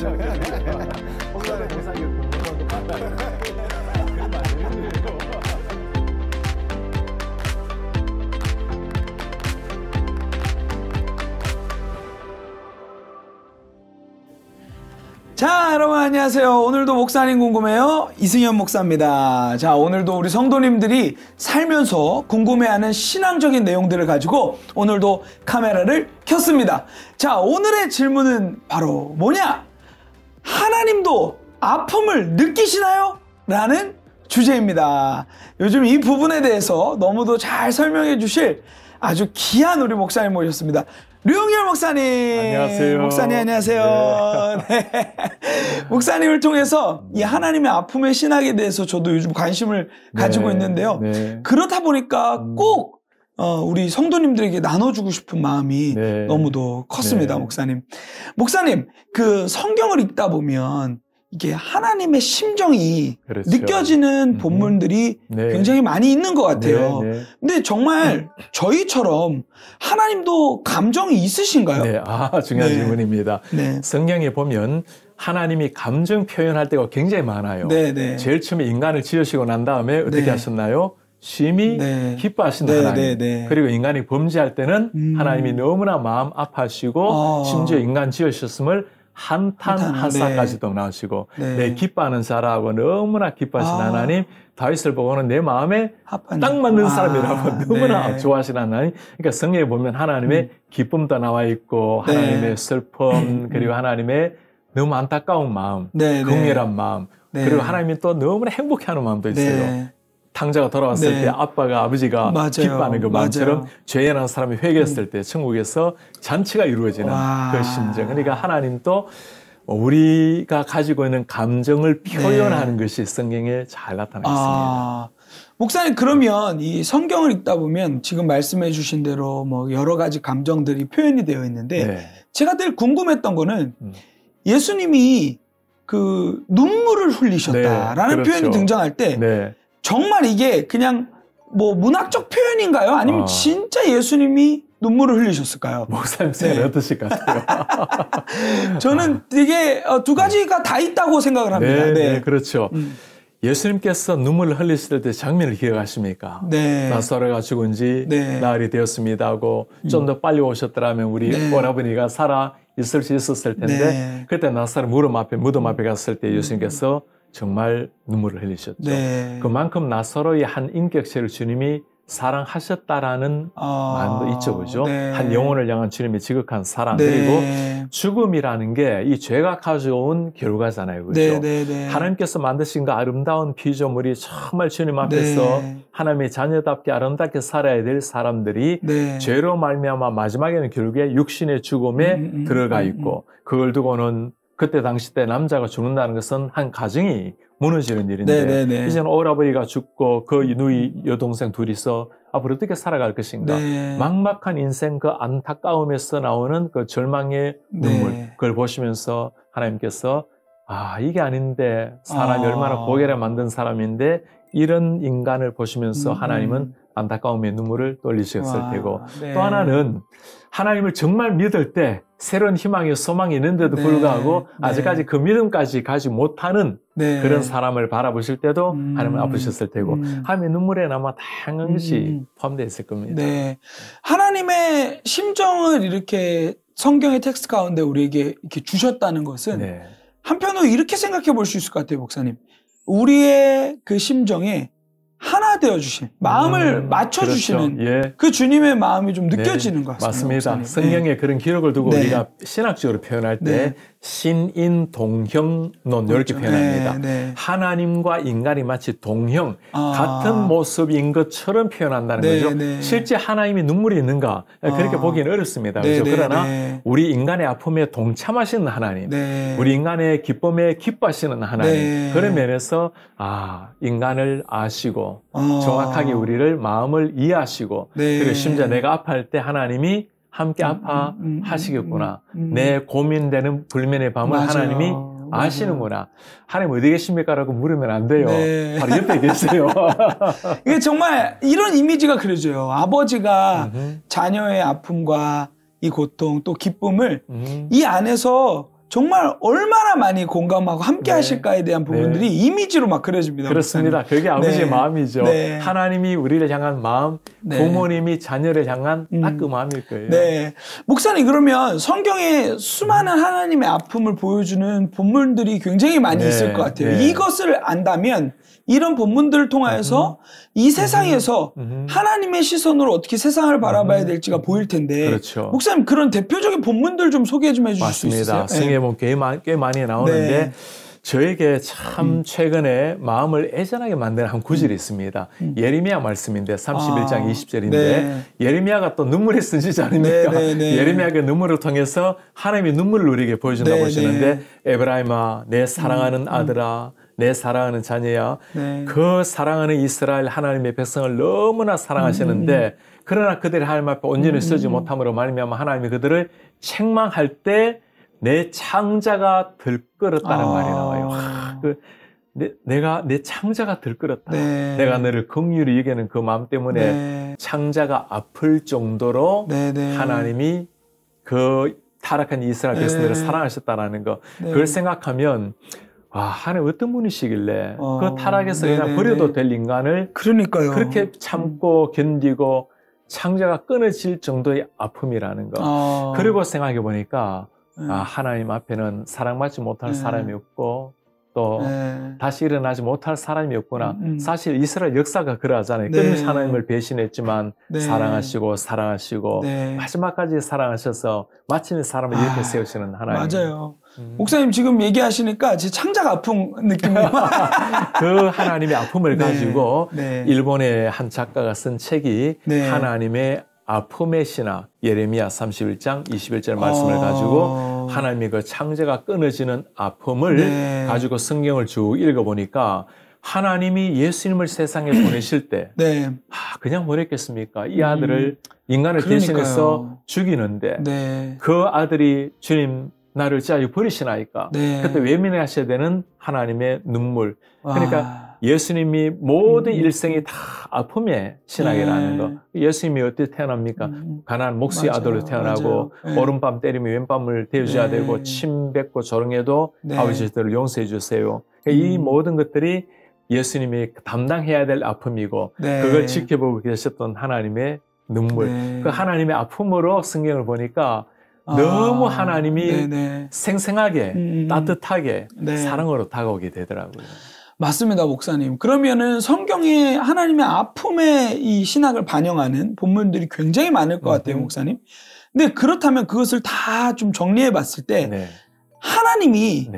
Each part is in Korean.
목사님 목사님 공부도 만나요. 그런 말 되는데요. 자, 여러분 안녕하세요. 오늘도 목사님 궁금해요. 이승현 목사입니다. 자, 오늘도 우리 성도님들이 살면서 궁금해하는 신앙적인 내용들을 가지고 오늘도 카메라를 켰습니다. 자, 오늘의 질문은 바로 뭐냐? 하나님도 아픔을 느끼시나요? 라는 주제입니다. 요즘 이 부분에 대해서 너무도 잘 설명해 주실 아주 귀한 우리 목사님 모셨습니다. 류영열 목사님. 안녕하세요. 목사님 안녕하세요. 네. 목사님을 통해서 이 하나님의 아픔의 신학에 대해서 저도 요즘 관심을 가지고 있는데요. 그렇다 보니까 꼭 우리 성도님들에게 나눠주고 싶은 마음이 너무도 컸습니다. 목사님. 목사님, 그 성경을 읽다 보면 이게 하나님의 심정이 느껴지는 본문들이 굉장히 많이 있는 것 같아요. 근데 정말 저희처럼 하나님도 감정이 있으신가요? 중요한 질문입니다. 성경에 보면 하나님이 감정 표현할 때가 굉장히 많아요. 제일 처음에 인간을 지으시고 난 다음에 어떻게 하셨나요? 심히 기뻐하신다 하나님. 그리고 인간이 범죄할 때는 하나님이 너무나 마음 아파하시고 심지어 인간 지으셨음을 한탄하사까지도 나오시고 기뻐하는 자라고 너무나 기뻐하신 하나님, 다윗을 보고는 내 마음에 딱 맞는 사람이라고 너무나 좋아하시는 하나님. 그러니까 성경에 보면 하나님의 기쁨도 나와 있고 하나님의 슬픔, 그리고 하나님의 너무 안타까운 마음, 긍휼한 마음, 그리고 하나님이 또 너무나 행복해하는 마음도 있어요. 탕자가 돌아왔을 때 아빠가 아버지가 기뻐하는 그 마음처럼 죄에 난 사람이 회개했을 때 천국에서 잔치가 이루어지는 그 심정. 그러니까 하나님도 우리가 가지고 있는 감정을 표현하는 것이 성경에 잘 나타나 있습니다. 목사님, 그러면 이 성경을 읽다 보면 지금 말씀해 주신 대로 뭐 여러 가지 감정들이 표현이 되어 있는데 제가 늘 궁금했던 거는 예수님이 그 눈물을 흘리셨다라는 표현이 등장할 때 정말 이게 그냥 뭐 문학적 표현인가요? 아니면 진짜 예수님이 눈물을 흘리셨을까요? 목사님 생각은 어떠실 것 같아요? 저는 되게 두 가지가 다 있다고 생각을 합니다. 그렇죠. 예수님께서 눈물을 흘리실 때 장면을 기억하십니까? 나사로가 죽은 지 나흘이 되었습니다 하고 좀 더 빨리 오셨더라면 우리 오라버니가 살아 있을 수 있었을 텐데 그때 나사로 무덤 앞에 갔을 때 예수님께서 정말 눈물을 흘리셨죠. 그만큼 나사로의 한 인격체를 주님이 사랑하셨다라는 마음도 있죠, 그죠? 한 영혼을 향한 주님의 지극한 사랑. 그리고 죽음이라는 게 이 죄가 가져온 결과잖아요, 그죠? 하나님께서 만드신 그 아름다운 피조물이 정말 주님 앞에서 하나님의 자녀답게 아름답게 살아야 될 사람들이 죄로 말미암아 마지막에는 결국에 육신의 죽음에 들어가 있고 그걸 두고는 그때 당시 때 남자가 죽는다는 것은 한 가정이 무너지는 일인데 이제는 오라버니가 죽고 그 누이 여동생 둘이서 앞으로 어떻게 살아갈 것인가. 막막한 인생 그 안타까움에서 나오는 그 절망의 눈물, 그걸 보시면서 하나님께서 이게 아닌데 사람이 얼마나 고개를 만든 사람인데 이런 인간을 보시면서 하나님은 안타까움의 눈물을 흘리셨을 테고 또 하나는 하나님을 정말 믿을 때 새로운 희망이 소망이 있는데도 불구하고 아직까지 그 믿음까지 가지 못하는 그런 사람을 바라보실 때도 하나님은 아프셨을 테고 하나님의 눈물에 아마 다양한 것이 포함되어 있을 겁니다. 하나님의 심정을 이렇게 성경의 텍스트 가운데 우리에게 이렇게 주셨다는 것은 한편으로 이렇게 생각해 볼 수 있을 것 같아요, 목사님. 우리의 그 심정에 하나 되어주신, 마음을 맞춰주시는 그 주님의 마음이 좀 느껴지는 것 같습니다. 맞습니다. 성경에 그런 기록을 두고 우리가 신학적으로 표현할 때 신인동형론 이렇게 표현합니다. 하나님과 인간이 마치 동형, 같은 모습인 것처럼 표현한다는 거죠. 실제 하나님이 눈물이 있는가 그렇게 보기는 어렵습니다. 그렇죠? 그러나 우리 인간의 아픔에 동참하시는 하나님, 우리 인간의 기쁨에 기뻐하시는 하나님, 그런 면에서 인간을 아시고 정확하게 우리를 마음을 이해하시고 그리고 심지어 내가 아파할 때 하나님이 함께 아파하시겠구나. 내 고민되는 불면의 밤을 하나님이 아시는구나. 하나님 어디 계십니까? 라고 물으면 안 돼요. 바로 옆에 계세요. 이게 정말 이런 이미지가 그려져요. 아버지가 자녀의 아픔과 이 고통 또 기쁨을 이 안에서 정말 얼마나 많이 공감하고 함께 하실까에 대한 부분들이 이미지로 막 그려집니다. 그렇습니다. 목사님. 그게 아버지의 마음이죠. 하나님이 우리를 향한 마음, 부모님이 자녀를 향한 딱 그 마음일 거예요. 네. 목사님, 그러면 성경에 수많은 하나님의 아픔을 보여주는 본문들이 굉장히 많이 있을 것 같아요. 이것을 안다면 이런 본문들을 통하여서 이 세상에서 하나님의 시선으로 어떻게 세상을 바라봐야 될지가 보일 텐데, 그렇죠. 목사님, 그런 대표적인 본문들 좀 소개 좀 해주실 수 있으세요? 맞습니다. 성경에 보면 꽤 많이 나오는데 저에게 참 최근에 마음을 애잔하게 만드는 한 구절이 있습니다. 예레미야 말씀인데 31장 20절인데 예레미야가 또 눈물의 선지자 아닙니까? 예레미야가 눈물을 통해서 하나님의 눈물을 우리에게 보여준다고 하시는데 에브라임아, 내 사랑하는 아들아, 내 사랑하는 자녀야, 그 사랑하는 이스라엘 하나님의 백성을 너무나 사랑하시는데 그러나 그들이 하나님 앞에 온전히 서지 못함으로 말미암아 하나님이 그들을 책망할 때 내 창자가 들끓었다는 말이 나와요. 내가 내 창자가 들끓었다. 내가 너를 긍휼히 여기는 그 마음 때문에 창자가 아플 정도로 하나님이 그 타락한 이스라엘 백성들을 사랑하셨다라는 거. 그걸 생각하면 하나님 어떤 분이시길래 그 타락에서 그냥 버려도 될 인간을 그러니까요. 그렇게 참고 견디고 창자가 끊어질 정도의 아픔이라는 거. 그리고 생각해 보니까 하나님 앞에는 사랑받지 못할 사람이 없고 또 다시 일어나지 못할 사람이 없구나. 사실 이스라엘 역사가 그러하잖아요. 끊임없이 하나님을 배신했지만 사랑하시고 마지막까지 사랑하셔서 마침내 사람을 이렇게 세우시는 하나님. 맞아요. 목사님 지금 얘기하시니까 제 창자가 아픈 느낌이에요. 그 하나님의 아픔을 가지고 일본의 한 작가가 쓴 책이 하나님의 아픔의 신학, 예레미야 31장 21절 말씀을 가지고 하나님의 그 창자가 끊어지는 아픔을 가지고 성경을 쭉 읽어보니까 하나님이 예수님을 세상에 보내실 때 그냥 보냈겠습니까? 이 아들을 인간을 대신해서 죽이는데 그 아들이 주님 나를 짜여 버리시나이까? 그때 외면하셔야 되는 하나님의 눈물. 그러니까 예수님이 모든 일생이 다 아픔의 신학이라는 거. 예수님이 어떻게 태어납니까? 가난한 목수의 아들로 태어나고 오른밤 때리면 왼밤을 대줘야 되고 침 뱉고 조롱해도 아버지들을 용서해 주세요. 이 모든 것들이 예수님이 담당해야 될 아픔이고 그걸 지켜보고 계셨던 하나님의 눈물. 그 하나님의 아픔으로 성경을 보니까 너무 하나님이 생생하게 따뜻하게 사랑으로 다가오게 되더라고요. 맞습니다, 목사님. 그러면은 성경에 하나님의 아픔의 이 신학을 반영하는 본문들이 굉장히 많을 것 같아요, 목사님. 근데 그렇다면 그것을 다 좀 정리해 봤을 때 하나님이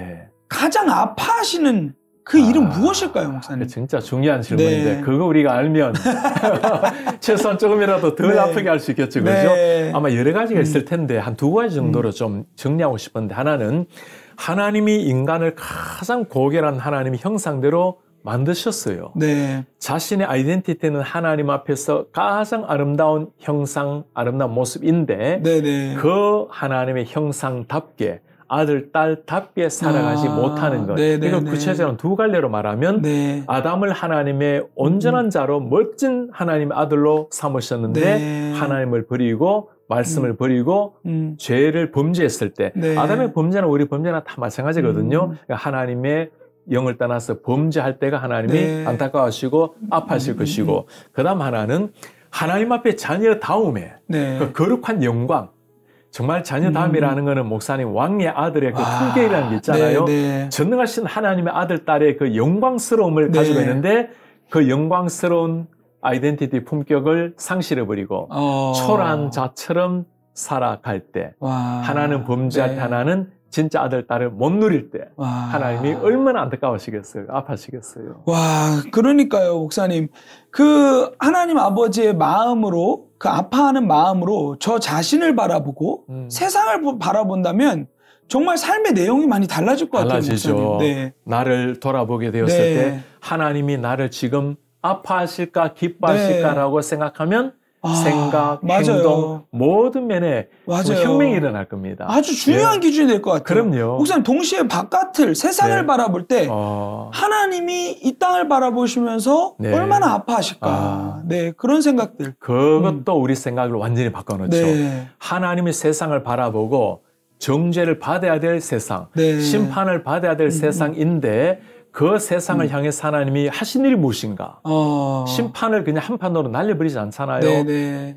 가장 아파하시는 그 일은 무엇일까요, 목사님? 진짜 중요한 질문인데 그거 우리가 알면 최소한 조금이라도 덜 아프게 할 수 있겠죠, 그죠? 아마 여러 가지가 있을 텐데 한 두 가지 정도로 좀 정리하고 싶은데 하나는 하나님이 인간을 가장 고결한 하나님의 형상대로 만드셨어요. 자신의 아이덴티티는 하나님 앞에서 가장 아름다운 형상, 아름다운 모습인데 그 하나님의 형상답게 아들, 딸답게 살아가지 못하는 것. 이걸 구체적으로 두 갈래로 말하면 아담을 하나님의 온전한 자로 멋진 하나님의 아들로 삼으셨는데 하나님을 버리고 말씀을 버리고 죄를 범죄했을 때 아담의 범죄나 우리 범죄나 다 마찬가지거든요. 그러니까 하나님의 영을 떠나서 범죄할 때가 하나님이 안타까워하시고 아파하실 것이고 그 다음 하나는 하나님 앞에 자녀다움에 그 거룩한 영광 정말 자녀다움이라는 거는 목사님 왕의 아들의 그 품격이라는 게 있잖아요. 전능하신 하나님의 아들, 딸의 그 영광스러움을 가지고 있는데 그 영광스러운 아이덴티티 품격을 상실해버리고 초라한 자처럼 살아갈 때 하나는 범죄할 때 하나는 진짜 아들, 딸을 못 누릴 때 하나님이 얼마나 안타까우시겠어요. 아파하시겠어요. 그러니까요, 목사님. 그 하나님 아버지의 마음으로 그 아파하는 마음으로 저 자신을 바라보고 세상을 바라본다면 정말 삶의 내용이 많이 달라질 것 같아요. 달라지죠. 나를 돌아보게 되었을 때 하나님이 나를 지금 아파하실까 기뻐하실까라고 생각하면 생각, 행동 모든 면에 혁명이 일어날 겁니다. 아주 중요한 기준이 될 것 같아요. 그럼요. 목사님 동시에 바깥을 세상을 바라볼 때 하나님이 이 땅을 바라보시면서 얼마나 아파하실까. 그런 생각들. 그것도 우리 생각을 완전히 바꿔놓죠. 하나님이 세상을 바라보고 정죄를 받아야 될 세상, 네. 심판을 받아야 될 세상인데 그 세상을 향해서 하나님이 하신 일이 무엇인가? 심판을 그냥 한판으로 날려버리지 않잖아요. 네네.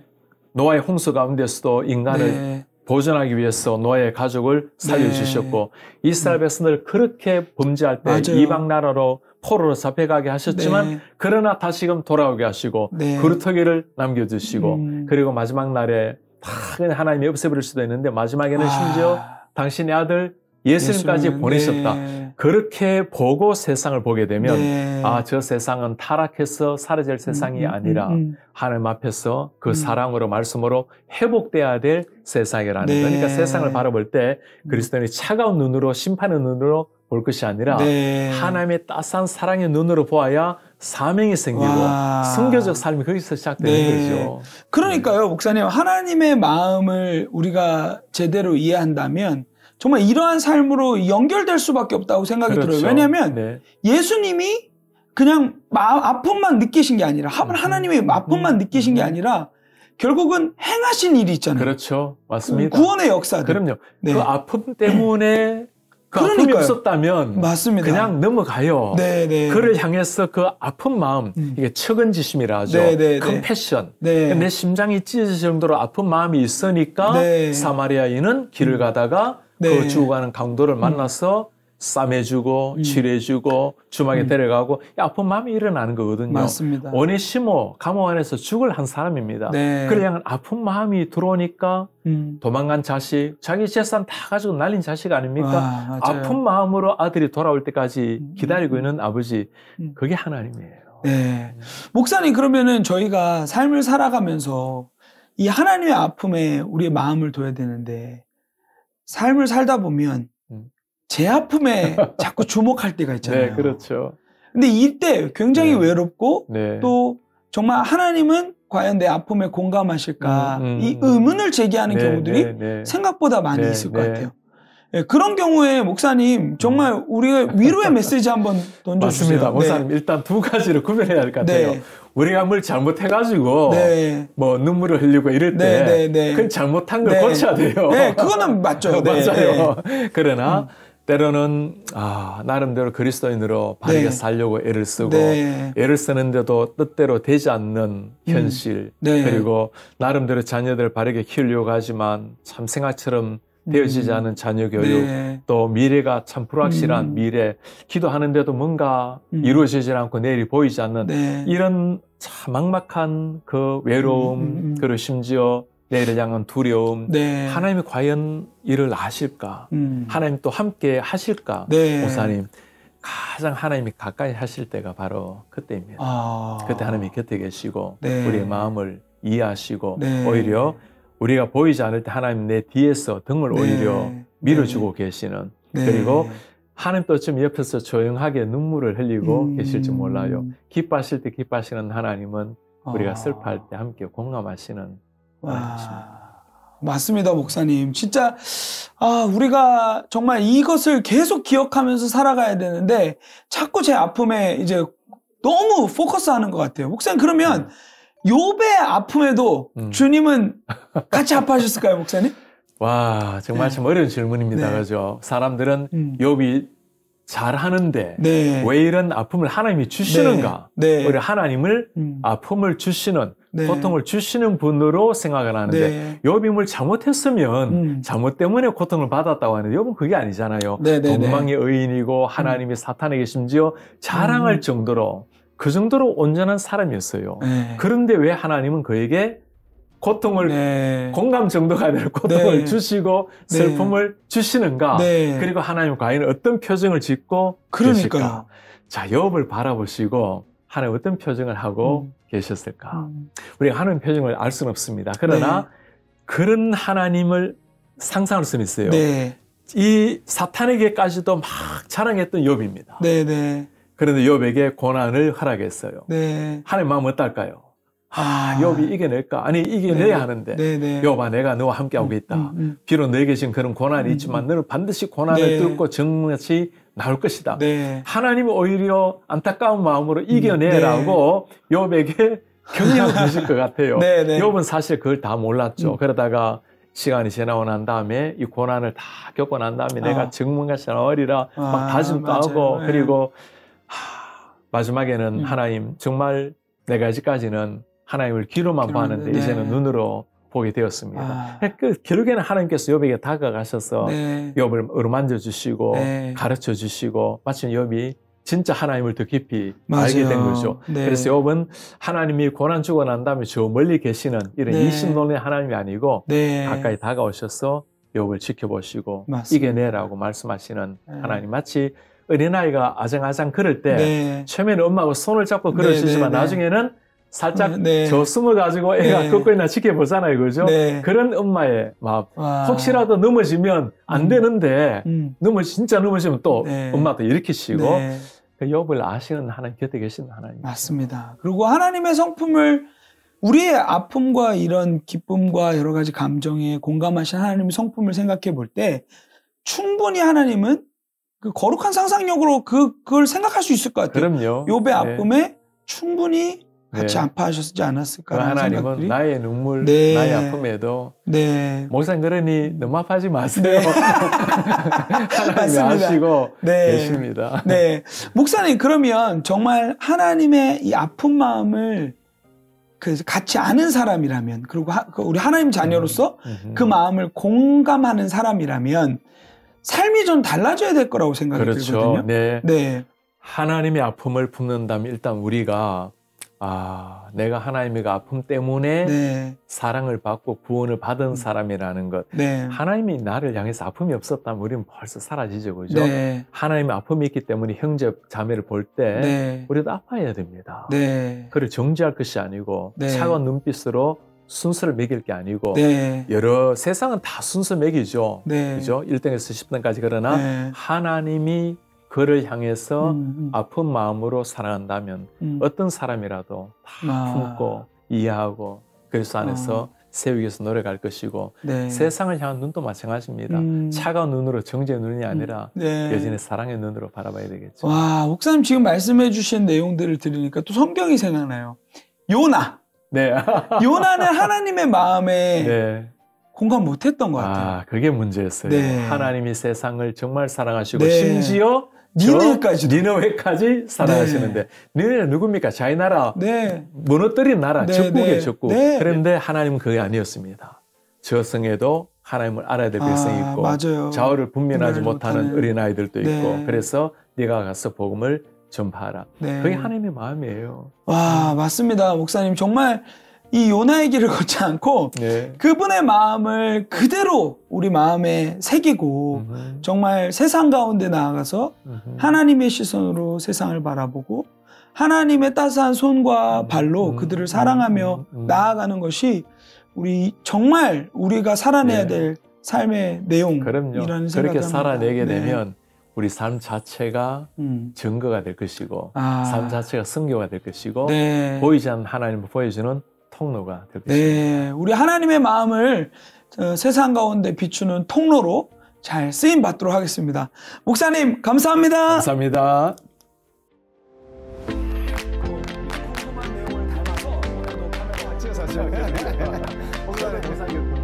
노아의 홍수 가운데서도 인간을 네. 보존하기 위해서 노아의 가족을 살려주셨고 네. 이스라엘 백성들을 그렇게 범죄할 때 맞아요. 이방 나라로 포로로 잡혀가게 하셨지만 네. 그러나 다시금 돌아오게 하시고 네. 그루터기를 남겨주시고 그리고 마지막 날에 다 그냥 하나님이 없애버릴 수도 있는데 마지막에는 심지어 당신의 아들 예수님까지 보내셨다. 네. 그렇게 보고 세상을 보게 되면 네. 아, 저 세상은 타락해서 사라질 세상이 아니라 하나님 앞에서 그 사랑으로 말씀으로 회복돼야 될 세상이라는 네. 그러니까 세상을 바라볼 때 그리스도인이 차가운 눈으로 심판의 눈으로 볼 것이 아니라 네. 하나님의 따스한 사랑의 눈으로 보아야 사명이 생기고 성교적 삶이 거기서 시작되는 네. 거죠. 그러니까요, 목사님. 하나님의 마음을 우리가 제대로 이해한다면 정말 이러한 삶으로 연결될 수밖에 없다고 생각이 그렇죠. 들어요. 왜냐하면 네. 예수님이 그냥 아픔만 느끼신 게 아니라 하나님의 아픔만 느끼신 게 아니라 결국은 행하신 일이 있잖아요. 그렇죠. 맞습니다. 구원의 역사들. 그럼요. 네. 그 아픔 때문에 그 아픔이 없었다면 맞습니다. 그냥 넘어가요. 네네. 그를 향해서 그 아픈 마음, 이게 측은지심이라 하죠. 컴패션. 네. 내 심장이 찢어질 정도로 아픈 마음이 있으니까 네. 사마리아인은 길을 가다가 네. 그 죽어가는 강도를 만나서 싸매주고 치료해주고 주막에 데려가고 아픈 마음이 일어나는 거거든요. 맞습니다. 오네시모 감옥 안에서 죽을 한 사람입니다. 네. 그를 향한 아픈 마음이 들어오니까 도망간 자식, 자기 재산 다 가지고 날린 자식 아닙니까? 아픈 마음으로 아들이 돌아올 때까지 기다리고 있는 아버지, 그게 하나님이에요. 네. 목사님, 그러면은 저희가 삶을 살아가면서 이 하나님의 아픔에 우리의 마음을 둬야 되는데 삶을 살다 보면 제 아픔에 자꾸 주목할 때가 있잖아요. 네, 그렇죠. 근데 이때 굉장히 네. 외롭고 네. 또 정말 하나님은 과연 내 아픔에 공감하실까 이 의문을 제기하는 네, 경우들이 네, 생각보다 많이 있을 것 같아요. 네, 그런 경우에 목사님 정말 우리가 위로의 메시지 한번 던져주세요. 맞습니다. 목사님 네. 일단 두 가지를 구별해야 할 것 같아요. 네. 우리가 뭘 잘못해가지고 네. 뭐 눈물을 흘리고 이럴 때 그건 잘못한 걸 고쳐야 돼요. 네, 그거는 맞죠. 맞아요. 그러나 때로는 나름대로 그리스도인으로 바르게 살려고 애를 쓰고 애를 쓰는데도 뜻대로 되지 않는 현실 그리고 나름대로 자녀들을 바르게 키우려고 하지만 참 생각처럼 되어지지 않은 자녀 교육 또 미래가 참 불확실한 미래 기도하는데도 뭔가 이루어지지 않고 내일이 보이지 않는 이런 참 막막한 그 외로움 그리고 심지어 내일을 향한 두려움 하나님이 과연 이를 아실까 하나님 또 함께 하실까 목사님 가장 하나님이 가까이 하실 때가 바로 그때입니다. 그때 하나님이 곁에 계시고 우리의 마음을 이해하시고 오히려 우리가 보이지 않을 때 하나님 내 뒤에서 등을 오히려 밀어주고 계시는 그리고 하나님 또 좀 옆에서 조용하게 눈물을 흘리고 계실지 몰라요. 기뻐하실 때 기뻐하시는 하나님은 우리가 슬퍼할 때 함께 공감하시는 하나님이십니다. 맞습니다, 목사님. 진짜 우리가 정말 이것을 계속 기억하면서 살아가야 되는데 자꾸 제 아픔에 이제 너무 포커스하는 것 같아요. 목사님, 그러면 욥의 아픔에도 주님은 같이 아파하셨을까요, 목사님? 와, 정말 참 어려운 질문입니다. 그죠? 사람들은 욥이 잘하는데 왜 이런 아픔을 하나님이 주시는가? 오히려 하나님을 아픔을 주시는 고통을 주시는 분으로 생각을 하는데 욥이 뭘 잘못했으면 잘못 때문에 고통을 받았다고 하는데 욥은 그게 아니잖아요. 동망의 의인이고 하나님이 사탄에게 심지어 자랑할 정도로 그 정도로 온전한 사람이었어요. 그런데 왜 하나님은 그에게 고통을 공감 정도가 아니라 고통을 주시고 슬픔을 주시는가? 그리고 하나님 과연 어떤 표정을 짓고 계실까? 자, 욥을 바라보시고 하나님 어떤 표정을 하고 계셨을까? 우리가 하나님 표정을 알 수는 없습니다. 그러나 그런 하나님을 상상할 수는 있어요. 이 사탄에게까지도 막 자랑했던 욥입니다. 그런데 욥에게 고난을 허락했어요. 하나님 마음 어떨까요? 욥이 이겨낼까? 아니, 이겨내야 하는데. 욥아, 내가 너와 함께하고 있다. 비록 너에게 지금 그런 고난이 있지만 너는 반드시 고난을 뚫고 정같이 나올 것이다. 하나님은 오히려 안타까운 마음으로 이겨내라고 욥에게 격려하고 계실 것 같아요. 욥은 사실 그걸 다 몰랐죠. 그러다가 시간이 지나고 난 다음에 이 고난을 다 겪고 난 다음에 내가 전문가시 나으리라 막 다짐도 하고 그리고 마지막에는 하나님 정말 내가 아직까지는 하나님을 귀로만 봤는데 이제는 눈으로 보게 되었습니다. 결국에는 하나님께서 욥에게 다가가셔서 욥을 어루만져 주시고 가르쳐 주시고 마침 욥이 진짜 하나님을 더 깊이 알게 된 거죠. 그래서 욥은 하나님이 고난 주고 난 다음에 저 멀리 계시는 이런 이심론의 하나님이 아니고 가까이 다가오셔서 욥을 지켜보시고 이겨내라고 말씀하시는 하나님. 마치 어린아이가 아장아장 걸을 때 처음에는 엄마하고 손을 잡고 걸어주지만 나중에는 살짝 저 숨어가지고 애가 걷고 있나 지켜보잖아요. 그죠? 그런 엄마의 마음. 혹시라도 넘어지면 안 되는데 진짜 넘어지면 또 엄마도 일으키시고 욥을 아시는 하나님 곁에 계신 하나님. 맞습니다. 그리고 하나님의 성품을 우리의 아픔과 이런 기쁨과 여러 가지 감정에 공감하신 하나님의 성품을 생각해 볼 때 충분히 하나님은 그 거룩한 상상력으로 그걸 생각할 수 있을 것 같아요. 그럼요. 욥의 아픔에 충분히 같이 아파하셨지 않았을까라는 하나님은 생각들이. 나의 눈물, 나의 아픔에도 목사님 그러니 너무 아파하지 마세요. 하나님이 아시고 계십니다. 목사님 그러면 정말 하나님의 이 아픈 마음을 같이 아는 사람이라면 그리고 우리 하나님 자녀로서 그 마음을 공감하는 사람이라면 삶이 좀 달라져야 될 거라고 생각이 들거든요. 하나님의 아픔을 품는다면 일단 우리가 내가 하나님의 아픔 때문에 사랑을 받고 구원을 받은 사람이라는 것. 하나님이 나를 향해서 아픔이 없었다면 우리는 벌써 사라지죠. 그죠? 하나님의 아픔이 있기 때문에 형제, 자매를 볼 때 우리도 아파야 됩니다. 그를 정죄할 것이 아니고 차가운 눈빛으로 순서를 매길 게 아니고 여러 세상은 다 순서 매기죠. 그죠? 1등에서 10등까지 그러나 하나님이 그를 향해서 아픈 마음으로 사랑한다면 어떤 사람이라도 다 품고 이해하고 그리스도 안에서 세우기 위해서 노력할 것이고 세상을 향한 눈도 마찬가지입니다. 차가운 눈으로 정죄의 눈이 아니라 여전히 사랑의 눈으로 바라봐야 되겠죠. 와, 목사님 지금 말씀해 주신 내용들을 들으니까 또 성경이 생각나요. 요나. 요나는 하나님의 마음에 공감 못했던 것 같아요. 그게 문제였어요. 하나님이 세상을 정말 사랑하시고 심지어 니느웨까지 사랑하시는데 니느웨는 누굽니까? 자기 나라 무너뜨린 나라, 적국의 적국. 그런데 하나님은 그게 아니었습니다. 저성에도 하나님을 알아야 될 백성이 있고 좌우를 분별하지 못하는 어린아이들도 있고 그래서 네가 가서 복음을 전파하라. 그게 하나님의 마음이에요. 와, 맞습니다. 목사님 정말 이 요나의 길을 걷지 않고 그분의 마음을 그대로 우리 마음에 새기고 정말 세상 가운데 나아가서 하나님의 시선으로 세상을 바라보고 하나님의 따스한 손과 발로 그들을 사랑하며 나아가는 것이 정말 우리가 살아내야 될 삶의 내용이라는 생각을 그렇게 살아내게 되면 우리 삶 자체가 증거가 될 것이고 삶 자체가 성교가 될 것이고 보이지 않는 하나님을 보여주는 통로가 될 것입니다. 우리 하나님의 마음을 세상 가운데 비추는 통로로 잘 쓰임 받도록 하겠습니다. 목사님 감사합니다. 감사합니다. 목사님